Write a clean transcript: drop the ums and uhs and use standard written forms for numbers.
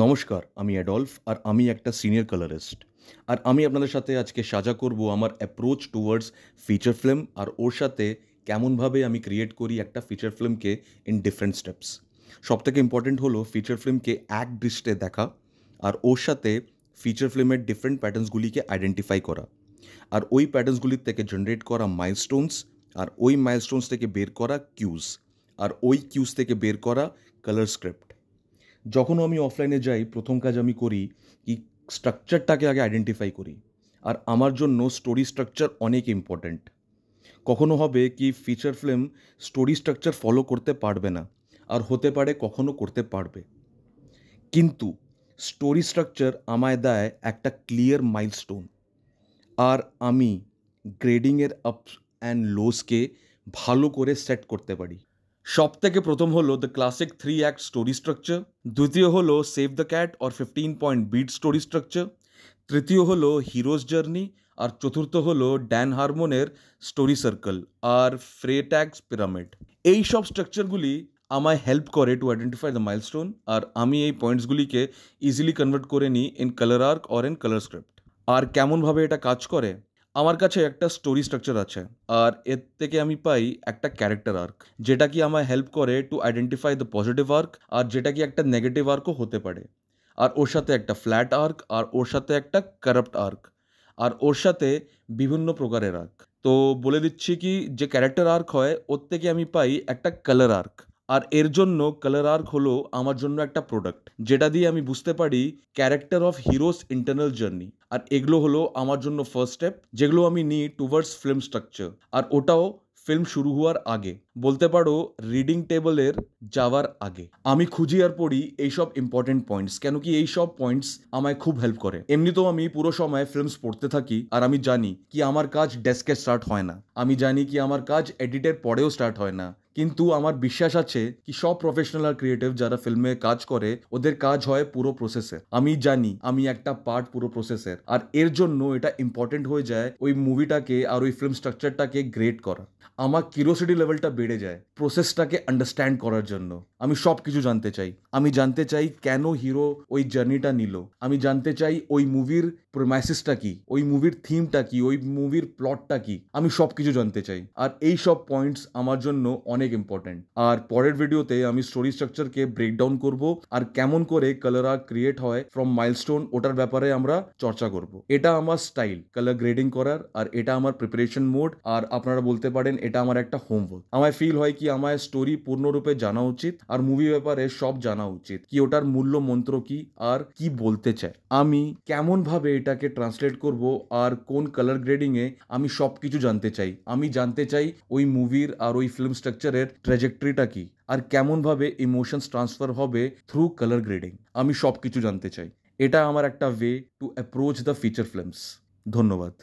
নমস্কার, আমি অ্যাডলফ আর আমি একটা সিনিয়র কালারিস্ট। আর আমি আপনাদের সাথে আজকে সাঝা করব আমার অ্যাপ্রোচ টুয়ার্ডস ফিচার ফিল্ম আর ওর সাথে কেমনভাবে আমি ক্রিয়েট করি একটা ফিচার ফিল্মকে ইন ডিফারেন্ট স্টেপস। সবথেকে ইম্পর্ট্যান্ট হলো ফিচার ফিল্মকে এক দৃষ্টে দেখা আর ওর সাথে ফিচার ফিল্মের ডিফারেন্ট প্যাটার্নসগুলিকে আইডেন্টিফাই করা আর ওই প্যাটার্নসগুলির থেকে জেনারেট করা মাইলস্টোনস আর ওই মাইলস্টোনস থেকে বের করা কিউজ আর ওই কিউজ থেকে বের করা কালার স্ক্রিপ্ট। যখনও আমি অফলাইনে যাই প্রথম কাজ আমি করি কি স্ট্রাকচারটাকে আগে আইডেন্টিফাই করি। আর আমার জন্য স্টোরি স্ট্রাকচার অনেক ইম্পর্ট্যান্ট। কখনো হবে কি feature film story structure follow করতে পারবে না, আর হতে পারে কখনো করতে পারবে, কিন্তু স্টোরি স্ট্রাকচার আমায় দেয় একটা ক্লিয়ার মাইলস্টোন। আর আমি গ্রেডিংয়ের আপস অ্যান্ড লোসকে ভালো করে সেট করতে পারি। সবথেকে প্রথম হলো the classic 3 act story structure, দ্বিতীয় হলো save the cat or 15 point beat story structure, তৃতীয় হলো হিরোজ জার্নি, আর চতুর্থ হলো ড্যান হারমোনের স্টোরি সার্কেল আর ফ্রেট্যাক্স পিরামিড। এই সব স্ট্রাকচারগুলি আমায় হেল্প করে টু আইডেন্টিফাই দ্য মাইলস্টোন, আর আমি এই পয়েন্টসগুলিকে ইজিলি কনভার্ট করে নিই in colour arc or in colour script. আর কেমনভাবে এটা কাজ করে, আমার কাছে একটা স্টোরি স্ট্রাকচার আছে আর এর থেকে আমি পাই একটা ক্যারেক্টার আর্ক, যেটা কি আমায় হেল্প করে to identify the positive arc, আর যেটা কি একটা নেগেটিভ আর্কও হতে পারে। আর ওর সাথে একটা ফ্ল্যাট আর্ক, আর ওর সাথে একটা কারাপ্ট আর্ক, আর ওর সাথে বিভিন্ন প্রকারের আর্ক। তো বলে দিচ্ছি কি যে ক্যারেক্টার আর্ক হয় ওর থেকে আমি পাই একটা কালার আর্ক। আর এর জন্য কালার আর্ক হলো আমার জন্য একটা প্রোডাক্ট, যেটা দিয়ে আমি বুঝতে পারি character of hero's internal journey. আর এগুলো হলো আমার জন্য ফার্স্ট স্টেপ, যেগুলো আমি নিই টুয়ার্ডস ফিল্ম স্ট্রাকচার। আর ওটাও ফিল্ম শুরু হওয়ার আগে, বলতে পারো রিডিং টেবলের যাওয়ার আগে আমি খুঁজি আর পড়ি এইসব ইম্পর্টেন্ট পয়েন্টস, কেন কি এই সব পয়েন্টস আমায় খুব হেল্প করে। এমনিতেও আমি পুরো সময় ফিল্মস পড়তে থাকি, আর আমি জানি কি আমার কাজ ডেস্কে স্টার্ট হয় না, আমি জানি কি আমার কাজ এডিটের পরেও স্টার্ট হয় না, কিন্তু আমার বিশ্বাস আছে কি সব প্রফেশনাল আর ক্রিয়েটিভ যারা ফিল্মে কাজ করে ওদের কাজ হয় পুরো প্রসেসে। আমি জানি আমি একটা পার্ট পুরো প্রসেসের, আর এর জন্য এটা ইম্পর্টেন্ট হয়ে যায় ওই মুভিটাকে আর ওই ফিল্ম স্ট্রাকচারটাকে গ্রেড করা। আমার কিউরিওসিটি লেভেলটা বেড়ে যায় প্রসেসটাকে আন্ডারস্ট্যান্ড করার জন্য। আমি সব কিছু জানতে চাই। আমি জানতে চাই কেন হিরো ওই জার্নিটা নিল, আমি জানতে চাই ওই মুভির প্রিমাইসিসটা কি, ওই মুভির থিমটা কি, ওই মুভির প্লটটা কি, আমি সব কিছু জানতে চাই। আর এই সব পয়েন্টস আমার জন্য অনেক ইম্পর্টেন্ট। আর পরের ভিডিওতে আমি স্টোরি স্ট্রাকচারকে ব্রেকডাউন করব, আর কেমন করে কালার আর্ক ক্রিয়েট হয় ফ্রম মাইলস্টোন ওটার ব্যাপারে আমরা চর্চা করব। এটা আমার স্টাইল কালার গ্রেডিং করার, আর এটা আমার প্রিপারেশন মোড, আর আপনারা বলতে পারেন এটা আমার একটা হোমওয়ার্ক। আমায় ফিল হয় কি আমায় স্টোরি পূর্ণরূপে জানা উচিত, আর মুভি ব্যাপারে সব জানা উচিত, কি ওটার মূল্য মন্ত্র কি আর কি বলতে চায়, আমি কেমন ভাবে এটাকে ট্রান্সলেট করব, আর কোন কালার গ্রেডিং এ আমি সব কিছু জানতে চাই। আমি জানতে চাই ওই মুভির আর ওই ফিল্ম স্ট্রাকচারের ট্র্যাজেক্টরিটা কি, আর কেমন ভাবে ইমোশনস ট্রান্সফার হবে থ্রু কালার গ্রেডিং। আমি সব কিছু জানতে চাই। এটা আমার একটা way to approach the feature films. ধন্যবাদ।